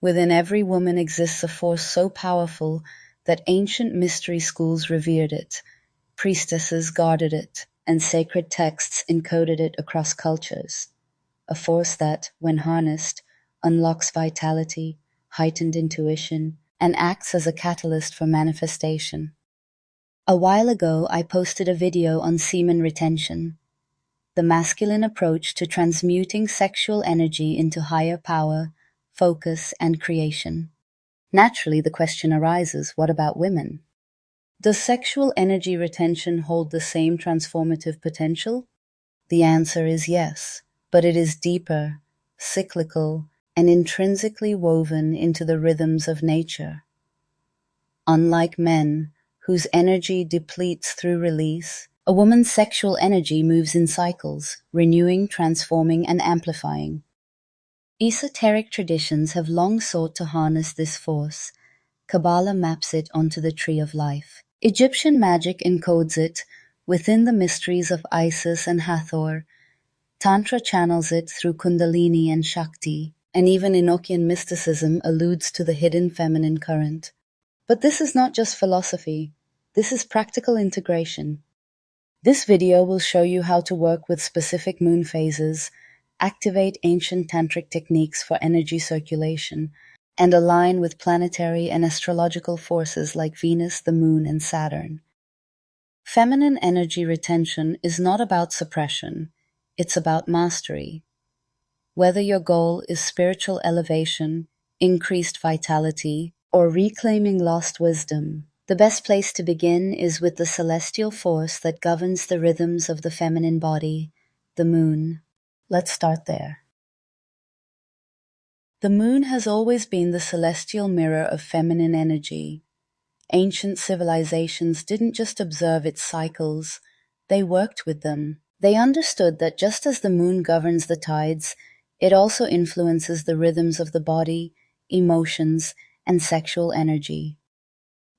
Within every woman exists a force so powerful that ancient mystery schools revered it, priestesses guarded it, and sacred texts encoded it across cultures. A force that, when harnessed, unlocks vitality, heightened intuition, and acts as a catalyst for manifestation. A while ago, I posted a video on semen retention, the masculine approach to transmuting sexual energy into higher power, focus, and creation. Naturally, the question arises, what about women? Does sexual energy retention hold the same transformative potential? The answer is yes, but it is deeper, cyclical, and intrinsically woven into the rhythms of nature. Unlike men, whose energy depletes through release, a woman's sexual energy moves in cycles, renewing, transforming, and amplifying. Esoteric traditions have long sought to harness this force. Kabbalah maps it onto the tree of life. Egyptian magic encodes it within the mysteries of Isis and Hathor. Tantra channels it through Kundalini and Shakti, and even Enochian mysticism alludes to the hidden feminine current. But this is not just philosophy. This is practical integration. This video will show you how to work with specific moon phases, activate ancient tantric techniques for energy circulation, and align with planetary and astrological forces like Venus, the Moon, and Saturn. Feminine energy retention is not about suppression, it's about mastery. Whether your goal is spiritual elevation, increased vitality, or reclaiming lost wisdom, the best place to begin is with the celestial force that governs the rhythms of the feminine body, the moon. Let's start there. The moon has always been the celestial mirror of feminine energy. Ancient civilizations didn't just observe its cycles, they worked with them. They understood that just as the moon governs the tides, it also influences the rhythms of the body, emotions, and sexual energy.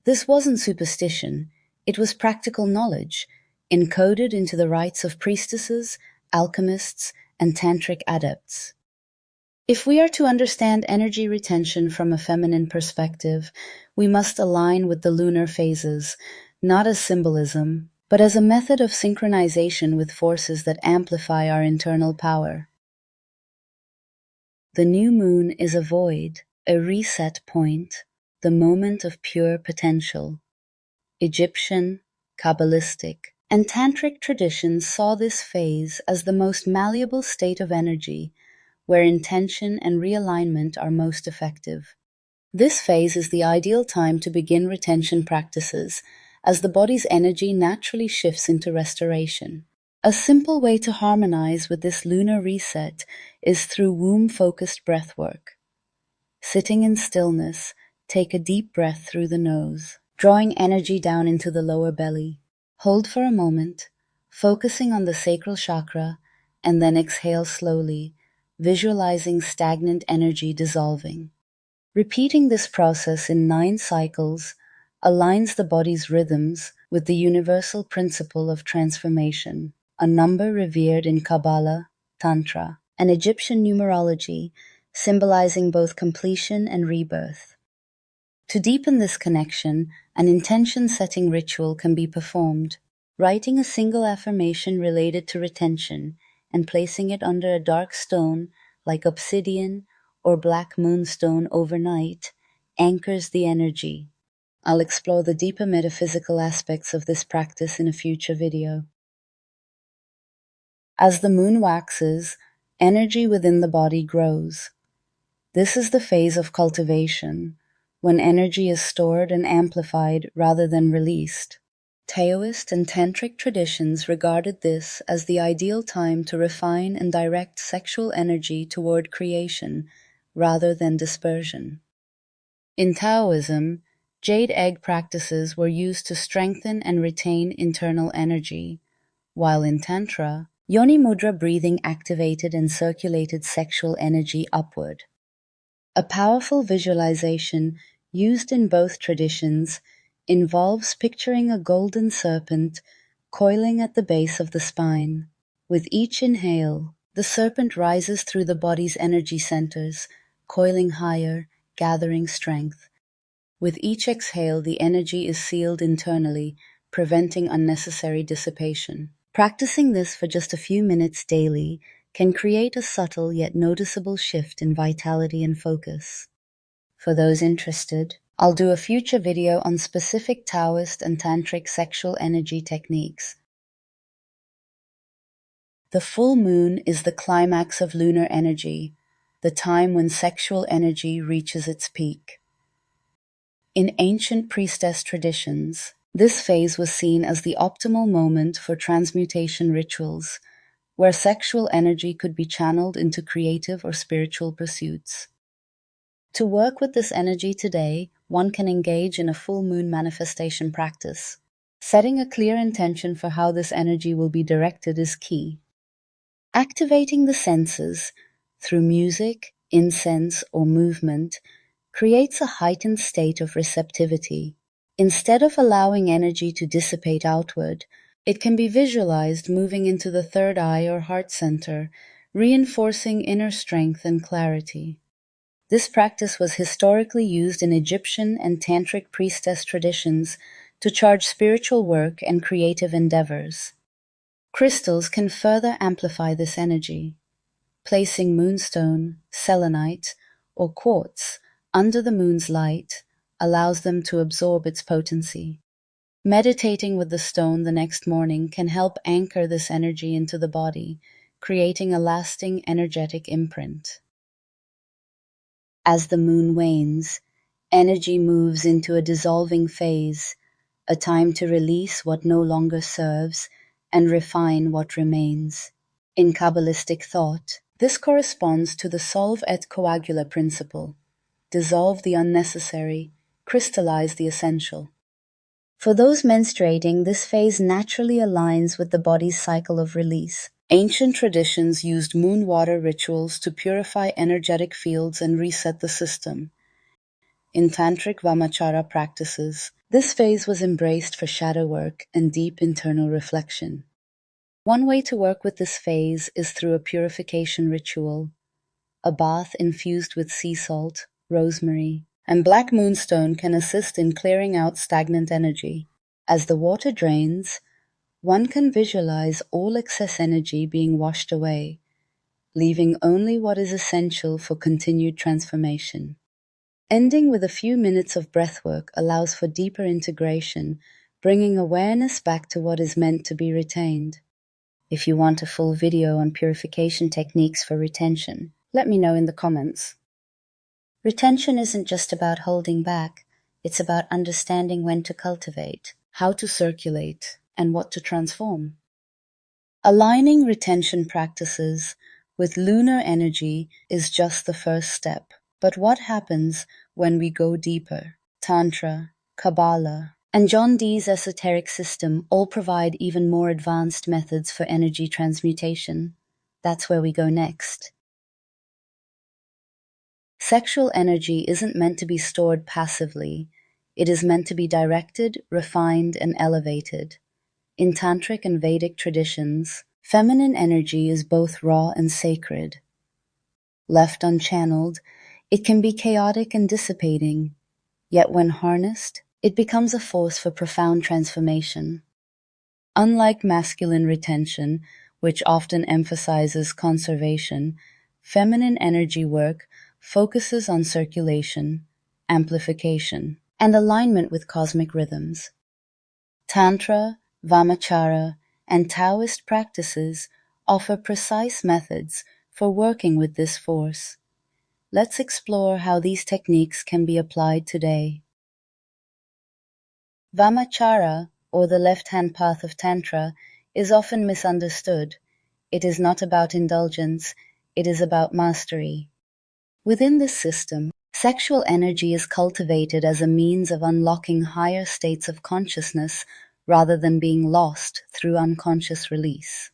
This wasn't superstition, it was practical knowledge, encoded into the rites of priestesses, alchemists, and tantric adepts. If we are to understand energy retention from a feminine perspective, we must align with the lunar phases, not as symbolism, but as a method of synchronization with forces that amplify our internal power. The new moon is a void, a reset point, the moment of pure potential. Egyptian, Kabbalistic, and Tantric traditions saw this phase as the most malleable state of energy, where intention and realignment are most effective. This phase is the ideal time to begin retention practices, as the body's energy naturally shifts into restoration. A simple way to harmonize with this lunar reset is through womb-focused breathwork. Sitting in stillness, take a deep breath through the nose, drawing energy down into the lower belly. Hold for a moment, focusing on the sacral chakra, and then exhale slowly, visualizing stagnant energy dissolving. Repeating this process in 9 cycles aligns the body's rhythms with the universal principle of transformation, a number revered in Kabbalah, Tantra, and Egyptian numerology, symbolizing both completion and rebirth. To deepen this connection, an intention-setting ritual can be performed. Writing a single affirmation related to retention and placing it under a dark stone like obsidian or black moonstone overnight anchors the energy. I'll explore the deeper metaphysical aspects of this practice in a future video. As the moon waxes, energy within the body grows. This is the phase of cultivation, when energy is stored and amplified rather than released. Taoist and Tantric traditions regarded this as the ideal time to refine and direct sexual energy toward creation rather than dispersion. In Taoism, jade egg practices were used to strengthen and retain internal energy, while in Tantra, yoni mudra breathing activated and circulated sexual energy upward. A powerful visualization used in both traditions involves picturing a golden serpent coiling at the base of the spine. With each inhale, the serpent rises through the body's energy centers, coiling higher, gathering strength. With each exhale, the energy is sealed internally, preventing unnecessary dissipation. Practicing this for just a few minutes daily can create a subtle yet noticeable shift in vitality and focus. For those interested, I'll do a future video on specific Taoist and Tantric sexual energy techniques. The full moon is the climax of lunar energy, the time when sexual energy reaches its peak. In ancient priestess traditions, this phase was seen as the optimal moment for transmutation rituals, where sexual energy could be channeled into creative or spiritual pursuits. To work with this energy today, one can engage in a full moon manifestation practice. Setting a clear intention for how this energy will be directed is key. Activating the senses through music, incense, or movement creates a heightened state of receptivity. Instead of allowing energy to dissipate outward, it can be visualized moving into the third eye or heart center, reinforcing inner strength and clarity. This practice was historically used in Egyptian and Tantric priestess traditions to charge spiritual work and creative endeavors. Crystals can further amplify this energy. Placing moonstone, selenite, or quartz under the moon's light allows them to absorb its potency. Meditating with the stone the next morning can help anchor this energy into the body, creating a lasting energetic imprint. As the moon wanes, energy moves into a dissolving phase, a time to release what no longer serves and refine what remains. In Kabbalistic thought, this corresponds to the solve et coagula principle: dissolve the unnecessary, crystallize the essential. For those menstruating, this phase naturally aligns with the body's cycle of release. Ancient traditions used moon water rituals to purify energetic fields and reset the system. In Tantric Vamachara practices, this phase was embraced for shadow work and deep internal reflection. One way to work with this phase is through a purification ritual. A bath infused with sea salt, rosemary, and black moonstone can assist in clearing out stagnant energy. As the water drains, one can visualize all excess energy being washed away, leaving only what is essential for continued transformation. Ending with a few minutes of breathwork allows for deeper integration, bringing awareness back to what is meant to be retained. If you want a full video on purification techniques for retention, let me know in the comments. Retention isn't just about holding back, it's about understanding when to cultivate, how to circulate, and what to transform. Aligning retention practices with lunar energy is just the first step. But what happens when we go deeper? Tantra, Kabbalah, and John Dee's esoteric system all provide even more advanced methods for energy transmutation. That's where we go next. Sexual energy isn't meant to be stored passively. It is meant to be directed, refined, and elevated. In Tantric and Vedic traditions, feminine energy is both raw and sacred. Left unchanneled, it can be chaotic and dissipating, yet when harnessed, it becomes a force for profound transformation. Unlike masculine retention, which often emphasizes conservation, feminine energy work focuses on circulation, amplification, and alignment with cosmic rhythms. Tantra, Vamachara, and Taoist practices offer precise methods for working with this force. Let's explore how these techniques can be applied today. Vamachara, or the left-hand path of Tantra, is often misunderstood. It is not about indulgence, it is about mastery. Within this system, sexual energy is cultivated as a means of unlocking higher states of consciousness rather than being lost through unconscious release.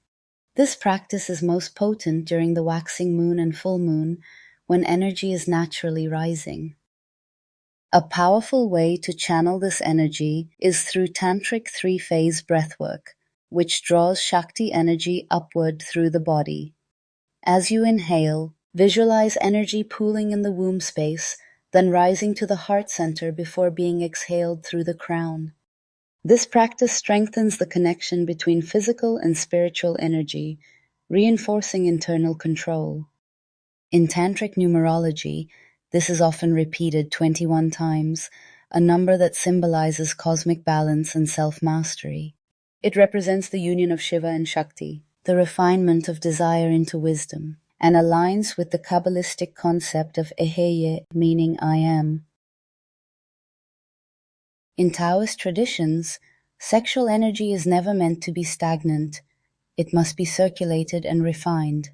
This practice is most potent during the waxing moon and full moon, when energy is naturally rising. A powerful way to channel this energy is through Tantric three-phase breathwork, which draws Shakti energy upward through the body. As you inhale, visualize energy pooling in the womb space, then rising to the heart center before being exhaled through the crown. This practice strengthens the connection between physical and spiritual energy, reinforcing internal control. In Tantric numerology, this is often repeated 21 times, a number that symbolizes cosmic balance and self-mastery. It represents the union of Shiva and Shakti, the refinement of desire into wisdom, and aligns with the Kabbalistic concept of eheye, meaning I am. In Taoist traditions, sexual energy is never meant to be stagnant. It must be circulated and refined.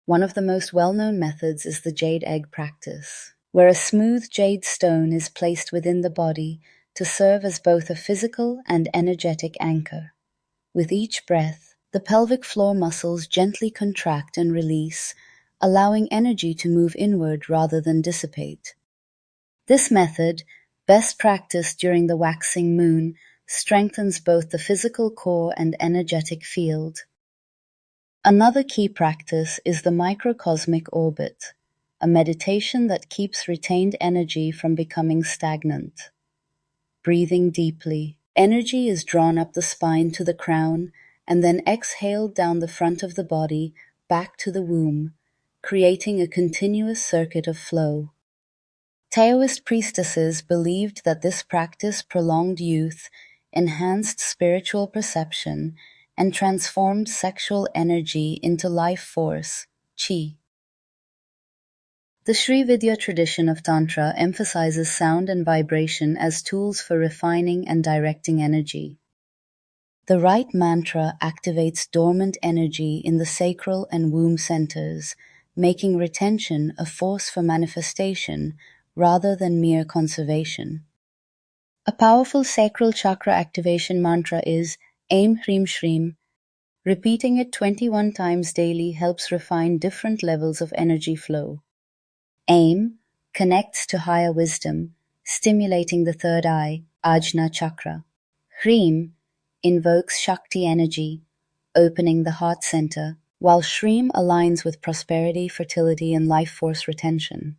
One of the most well-known methods is the jade egg practice, where a smooth jade stone is placed within the body to serve as both a physical and energetic anchor. With each breath, the pelvic floor muscles gently contract and release, allowing energy to move inward rather than dissipate. This method, best practiced during the waxing moon, strengthens both the physical core and energetic field. Another key practice is the microcosmic orbit, a meditation that keeps retained energy from becoming stagnant. Breathing deeply, energy is drawn up the spine to the crown and then exhaled down the front of the body back to the womb, creating a continuous circuit of flow. Taoist priestesses believed that this practice prolonged youth, enhanced spiritual perception, and transformed sexual energy into life force, chi. The Sri Vidya tradition of Tantra emphasizes sound and vibration as tools for refining and directing energy. The right mantra activates dormant energy in the sacral and womb centers, making retention a force for manifestation rather than mere conservation. A powerful sacral chakra activation mantra is Aim Hrim Shrim. Repeating it 21 times daily helps refine different levels of energy flow. Aim connects to higher wisdom, stimulating the third eye, Ajna chakra. Hrim invokes Shakti energy, opening the heart center, while Shrim aligns with prosperity, fertility, and life force retention.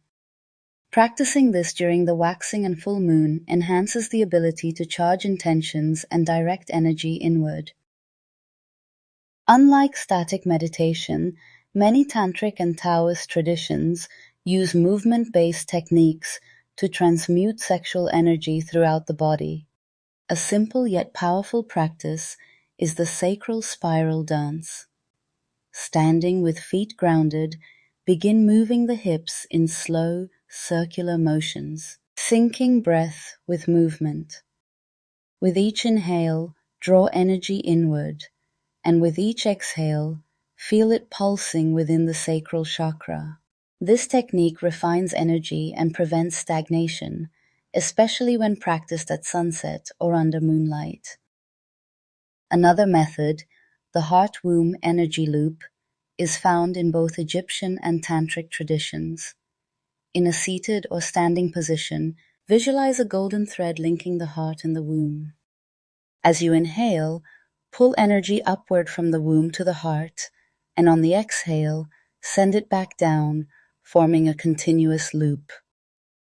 Practicing this during the waxing and full moon enhances the ability to charge intentions and direct energy inward. Unlike static meditation, many Tantric and Taoist traditions use movement-based techniques to transmute sexual energy throughout the body. A simple yet powerful practice is the sacral spiral dance. Standing with feet grounded, begin moving the hips in slow, circular motions, syncing breath with movement. With each inhale, draw energy inward, and with each exhale, feel it pulsing within the sacral chakra. This technique refines energy and prevents stagnation, especially when practiced at sunset or under moonlight. Another method, the heart-womb energy loop, is found in both Egyptian and Tantric traditions. In a seated or standing position, visualize a golden thread linking the heart and the womb. As you inhale, pull energy upward from the womb to the heart, and on the exhale, send it back down, forming a continuous loop.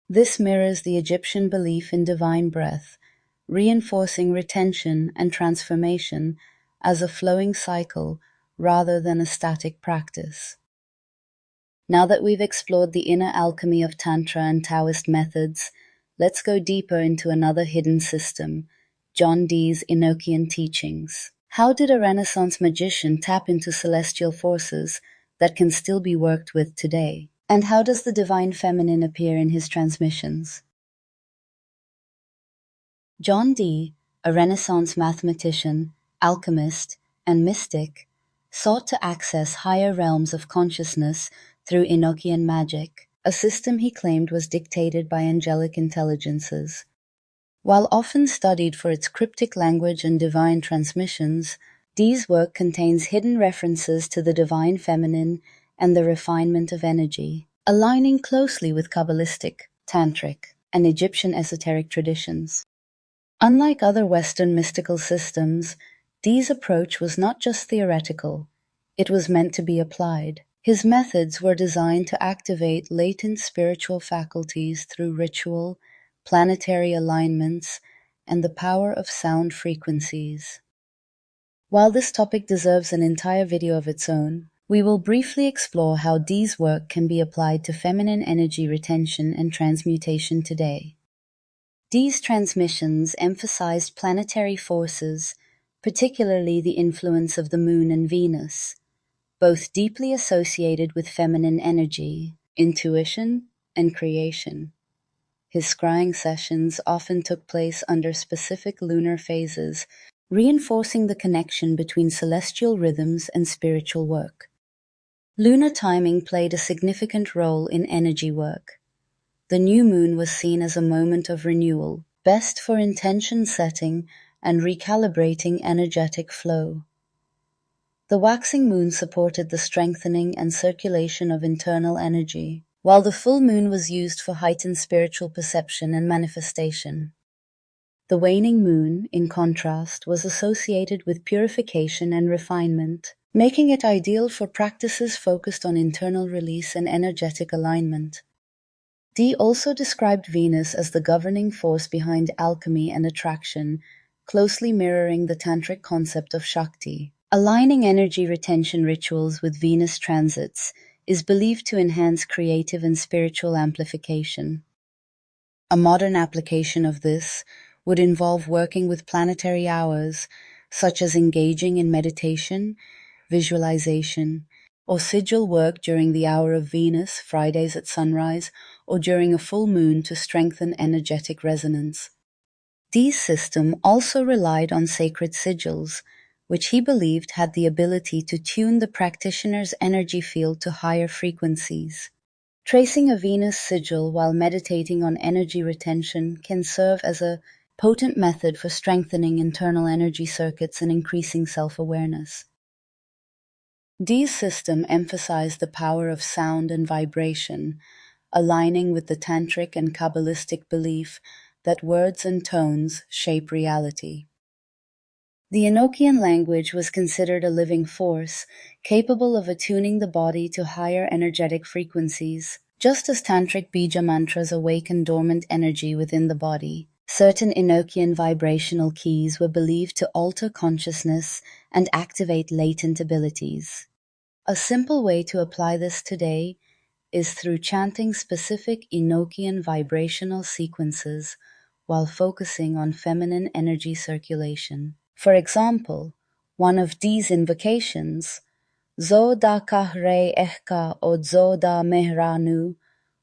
This mirrors the Egyptian belief in divine breath, reinforcing retention and transformation as a flowing cycle rather than a static practice. Now that we've explored the inner alchemy of Tantra and Taoist methods, let's go deeper into another hidden system, John Dee's Enochian teachings. How did a Renaissance magician tap into celestial forces that can still be worked with today? And how does the divine feminine appear in his transmissions? John Dee, a Renaissance mathematician, alchemist, and mystic, sought to access higher realms of consciousness through Enochian magic, a system he claimed was dictated by angelic intelligences. While often studied for its cryptic language and divine transmissions, Dee's work contains hidden references to the divine feminine and the refinement of energy, aligning closely with Kabbalistic, Tantric, and Egyptian esoteric traditions. Unlike other Western mystical systems, Dee's approach was not just theoretical, it was meant to be applied. His methods were designed to activate latent spiritual faculties through ritual, planetary alignments, and the power of sound frequencies. While this topic deserves an entire video of its own, we will briefly explore how Dee's work can be applied to feminine energy retention and transmutation today. Dee's transmissions emphasized planetary forces, particularly the influence of the Moon and Venus, both deeply associated with feminine energy, intuition, and creation. His scrying sessions often took place under specific lunar phases, reinforcing the connection between celestial rhythms and spiritual work. Lunar timing played a significant role in energy work. The new moon was seen as a moment of renewal, best for intention setting and recalibrating energetic flow. The waxing moon supported the strengthening and circulation of internal energy, while the full moon was used for heightened spiritual perception and manifestation. The waning moon, in contrast, was associated with purification and refinement, making it ideal for practices focused on internal release and energetic alignment. Dee also described Venus as the governing force behind alchemy and attraction, closely mirroring the tantric concept of Shakti. Aligning energy retention rituals with Venus transits is believed to enhance creative and spiritual amplification. A modern application of this would involve working with planetary hours, such as engaging in meditation, visualization, or sigil work during the hour of Venus, Fridays at sunrise, or during a full moon to strengthen energetic resonance. Dee's system also relied on sacred sigils, which he believed had the ability to tune the practitioner's energy field to higher frequencies. Tracing a Venus sigil while meditating on energy retention can serve as a potent method for strengthening internal energy circuits and increasing self-awareness. Dee's system emphasized the power of sound and vibration, aligning with the tantric and Kabbalistic belief that words and tones shape reality. The Enochian language was considered a living force, capable of attuning the body to higher energetic frequencies. Just as tantric bija mantras awaken dormant energy within the body, certain Enochian vibrational keys were believed to alter consciousness and activate latent abilities. A simple way to apply this today is through chanting specific Enochian vibrational sequences while focusing on feminine energy circulation. For example, one of Dee's invocations, Zo da kahre ehka o zo da mehranu,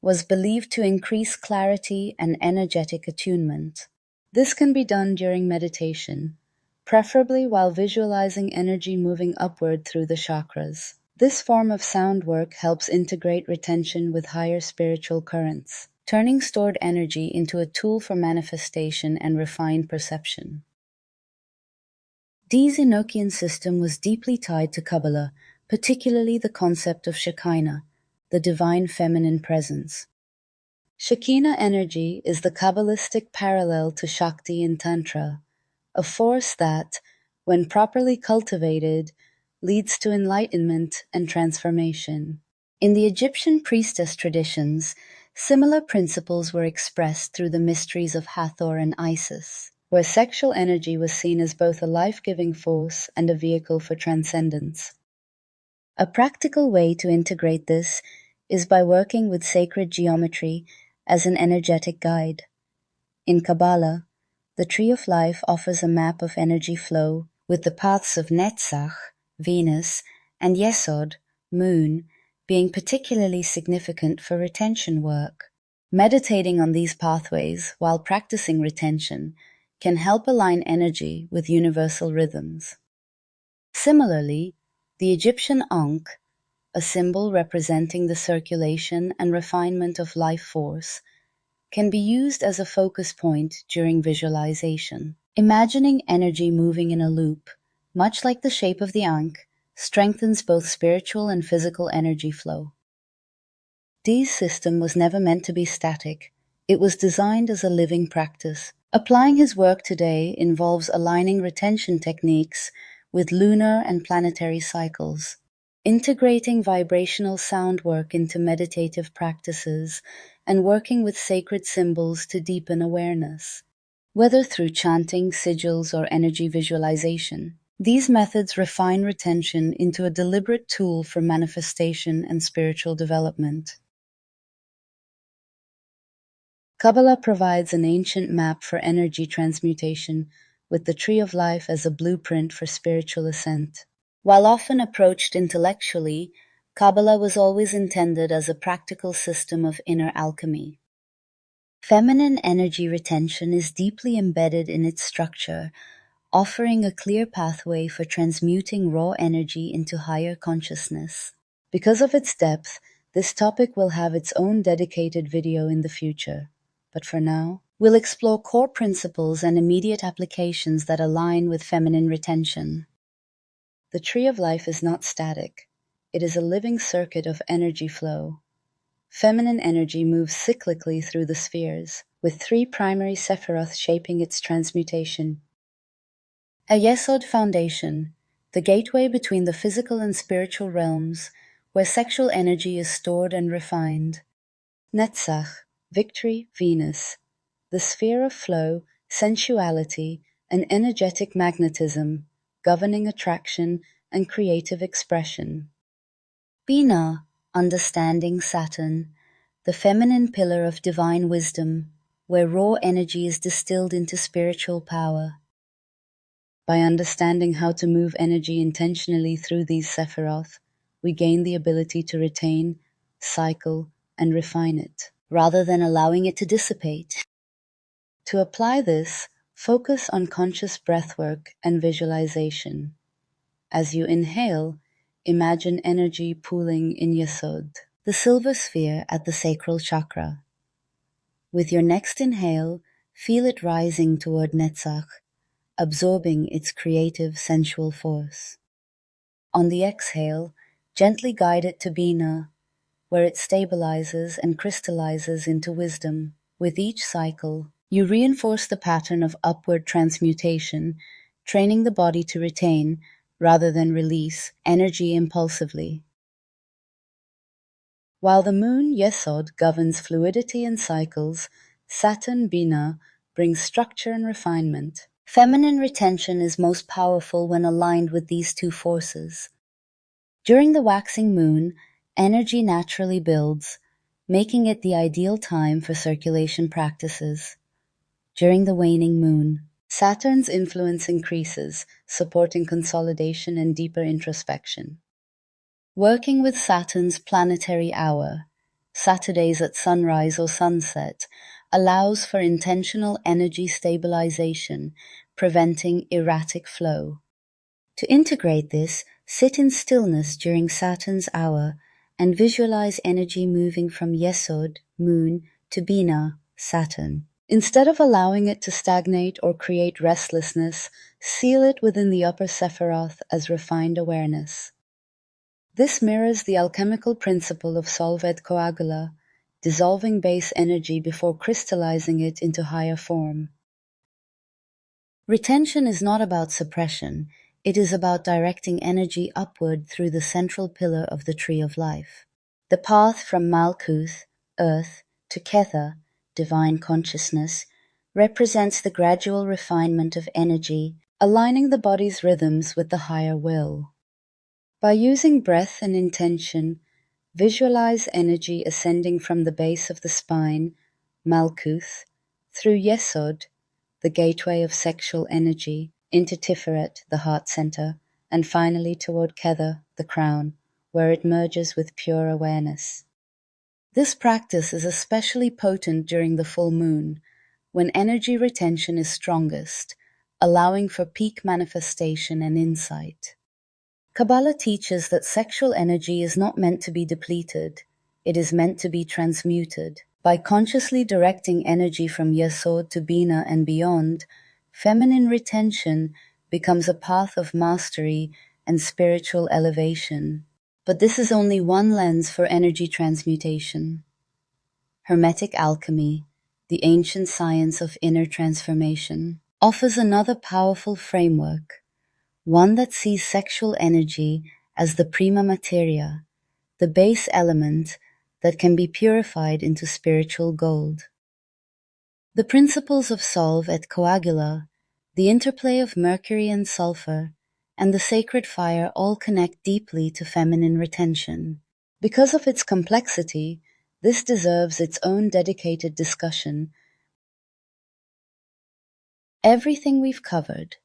was believed to increase clarity and energetic attunement. This can be done during meditation, preferably while visualizing energy moving upward through the chakras. This form of sound work helps integrate retention with higher spiritual currents, turning stored energy into a tool for manifestation and refined perception. Dee's Enochian system was deeply tied to Kabbalah, particularly the concept of Shekinah, the divine feminine presence. Shekinah energy is the Kabbalistic parallel to Shakti in Tantra, a force that, when properly cultivated, leads to enlightenment and transformation. In the Egyptian priestess traditions, similar principles were expressed through the mysteries of Hathor and Isis, where sexual energy was seen as both a life-giving force and a vehicle for transcendence. A practical way to integrate this is by working with sacred geometry as an energetic guide. In Kabbalah, the Tree of Life offers a map of energy flow, with the paths of Netzach, Venus, and Yesod, Moon, being particularly significant for retention work. Meditating on these pathways while practicing retention can help align energy with universal rhythms. Similarly, the Egyptian Ankh, a symbol representing the circulation and refinement of life force, can be used as a focus point during visualization. Imagining energy moving in a loop, much like the shape of the Ankh, strengthens both spiritual and physical energy flow. Dee's system was never meant to be static. It was designed as a living practice. Applying his work today involves aligning retention techniques with lunar and planetary cycles. integrating vibrational sound work into meditative practices and working with sacred symbols to deepen awareness. Whether through chanting, sigils, or energy visualization, these methods refine retention into a deliberate tool for manifestation and spiritual development. Kabbalah provides an ancient map for energy transmutation, with the Tree of Life as a blueprint for spiritual ascent. While often approached intellectually, Kabbalah was always intended as a practical system of inner alchemy. Feminine energy retention is deeply embedded in its structure, offering a clear pathway for transmuting raw energy into higher consciousness. Because of its depth, this topic will have its own dedicated video in the future. But for now, we'll explore core principles and immediate applications that align with feminine retention. The Tree of Life is not static. It is a living circuit of energy flow. Feminine energy moves cyclically through the spheres, with 3 primary sephiroth shaping its transmutation. A Yesod foundation, the gateway between the physical and spiritual realms, where sexual energy is stored and refined. Netzach, victory, Venus, the sphere of flow, sensuality, and energetic magnetism, governing attraction and creative expression. Bina, understanding, Saturn, the feminine pillar of divine wisdom, where raw energy is distilled into spiritual power. By understanding how to move energy intentionally through these sephiroth, we gain the ability to retain, cycle, and refine it, rather than allowing it to dissipate. To apply this, focus on conscious breathwork and visualization. As you inhale, imagine energy pooling in Yesod, the silver sphere at the sacral chakra. With your next inhale, feel it rising toward Netzach, absorbing its creative sensual force. On the exhale, gently guide it to Bina, where it stabilizes and crystallizes into wisdom. With each cycle, you reinforce the pattern of upward transmutation, training the body to retain, rather than release, energy impulsively. While the moon Yesod governs fluidity and cycles, Saturn Bina brings structure and refinement. Feminine retention is most powerful when aligned with these 2 forces. During the waxing moon, energy naturally builds, making it the ideal time for circulation practices. During the waning moon, Saturn's influence increases, supporting consolidation and deeper introspection. Working with Saturn's planetary hour, Saturdays at sunrise or sunset, allows for intentional energy stabilization, preventing erratic flow. To integrate this, sit in stillness during Saturn's hour and visualize energy moving from Yesod, moon, to Bina, Saturn. Instead of allowing it to stagnate or create restlessness, seal it within the upper Sephiroth as refined awareness. This mirrors the alchemical principle of solve et coagula, dissolving base energy before crystallizing it into higher form. Retention is not about suppression, it is about directing energy upward through the central pillar of the Tree of Life. The path from Malkuth, earth, to Kether, divine consciousness, represents the gradual refinement of energy, aligning the body's rhythms with the higher will. By using breath and intention, visualize energy ascending from the base of the spine, Malkuth, through Yesod, the gateway of sexual energy, into Tiferet, the heart center, and finally toward Kether, the crown, where it merges with pure awareness. This practice is especially potent during the full moon, when energy retention is strongest, allowing for peak manifestation and insight. Kabbalah teaches that sexual energy is not meant to be depleted, it is meant to be transmuted. By consciously directing energy from Yesod to Bina and beyond, feminine retention becomes a path of mastery and spiritual elevation. But this is only one lens for energy transmutation. Hermetic alchemy, the ancient science of inner transformation, offers another powerful framework, one that sees sexual energy as the prima materia, the base element that can be purified into spiritual gold. The principles of solve et coagula, the interplay of mercury and sulfur, and the sacred fire all connect deeply to feminine retention. Because of its complexity, this deserves its own dedicated discussion. Everything we've covered,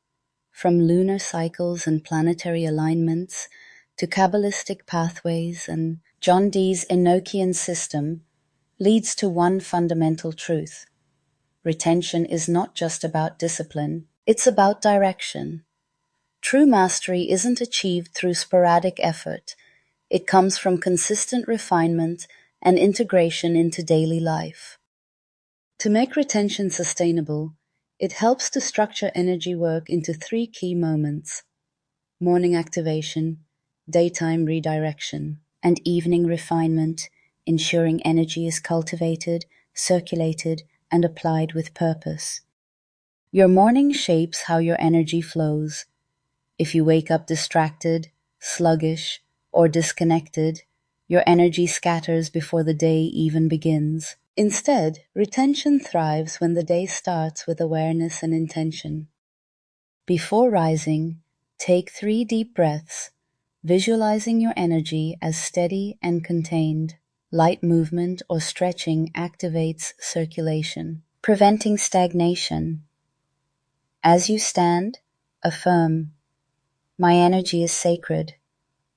from lunar cycles and planetary alignments to Kabbalistic pathways and John Dee's Enochian system, leads to one fundamental truth. Retention is not just about discipline, it's about direction. True mastery isn't achieved through sporadic effort. It comes from consistent refinement and integration into daily life. To make retention sustainable, it helps to structure energy work into 3 key moments: morning activation, daytime redirection, and evening refinement, ensuring energy is cultivated, circulated, and applied with purpose. Your morning shapes how your energy flows. If you wake up distracted, sluggish, or disconnected, your energy scatters before the day even begins. Instead, retention thrives when the day starts with awareness and intention. Before rising, take 3 deep breaths, visualizing your energy as steady and contained. Light movement or stretching activates circulation, preventing stagnation. As you stand, affirm, "My energy is sacred.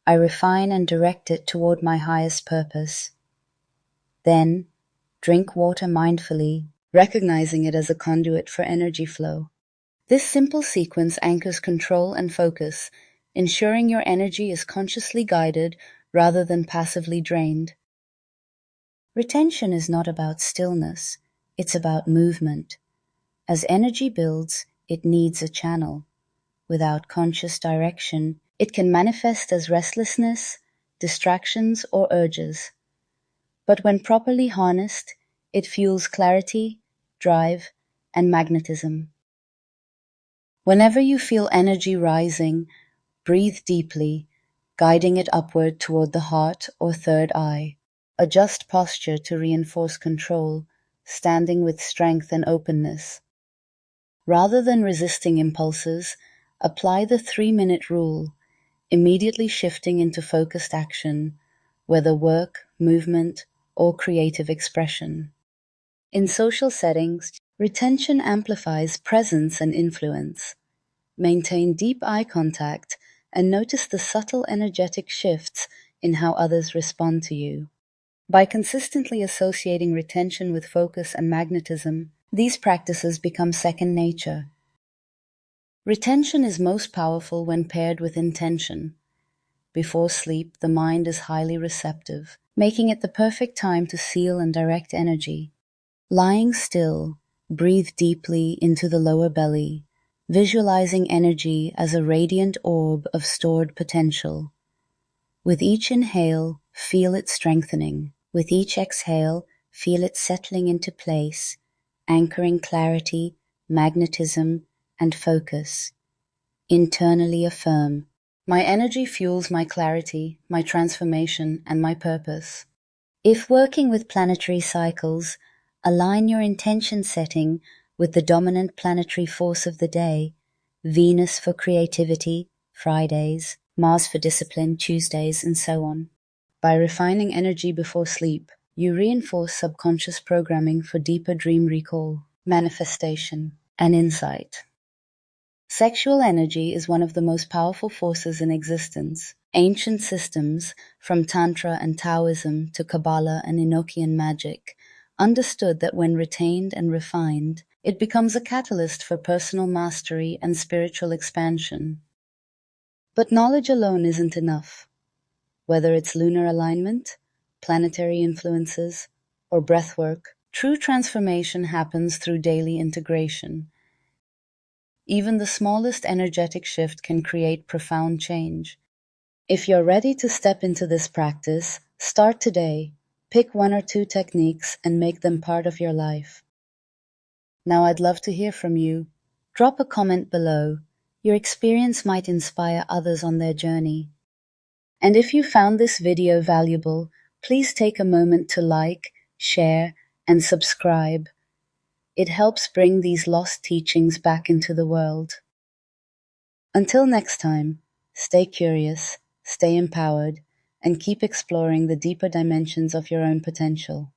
I refine and direct it toward my highest purpose." Then, drink water mindfully, recognizing it as a conduit for energy flow. This simple sequence anchors control and focus, ensuring your energy is consciously guided rather than passively drained. Retention is not about stillness, it's about movement. As energy builds, it needs a channel. Without conscious direction, it can manifest as restlessness, distractions, or urges. But when properly harnessed, it fuels clarity, drive, and magnetism. Whenever you feel energy rising, breathe deeply, guiding it upward toward the heart or third eye. Adjust posture to reinforce control, standing with strength and openness. Rather than resisting impulses, apply the 3-minute rule, immediately shifting into focused action, whether work, movement, or creative expression. In social settings, retention amplifies presence and influence. Maintain deep eye contact and notice the subtle energetic shifts in how others respond to you. By consistently associating retention with focus and magnetism, these practices become second nature. Retention is most powerful when paired with intention. Before sleep, the mind is highly receptive, making it the perfect time to seal and direct energy. Lying still, breathe deeply into the lower belly, visualizing energy as a radiant orb of stored potential. With each inhale, feel it strengthening. With each exhale, feel it settling into place, anchoring clarity, magnetism, and focus. Internally affirm, "My energy fuels my clarity, my transformation, and my purpose." If working with planetary cycles, align your intention setting with the dominant planetary force of the day: Venus for creativity, Fridays, Mars for discipline, Tuesdays, and so on. By refining energy before sleep, you reinforce subconscious programming for deeper dream recall, manifestation, and insight. Sexual energy is one of the most powerful forces in existence. Ancient systems, from Tantra and Taoism to Kabbalah and Enochian magic, understood that when retained and refined, it becomes a catalyst for personal mastery and spiritual expansion. But knowledge alone isn't enough. Whether it's lunar alignment, planetary influences, or breathwork, true transformation happens through daily integration. Even the smallest energetic shift can create profound change. If you're ready to step into this practice, start today. Pick 1 or 2 techniques and make them part of your life. Now I'd love to hear from you. Drop a comment below. Your experience might inspire others on their journey. And if you found this video valuable, please take a moment to like, share, and subscribe. It helps bring these lost teachings back into the world. Until next time, stay curious, stay empowered, and keep exploring the deeper dimensions of your own potential.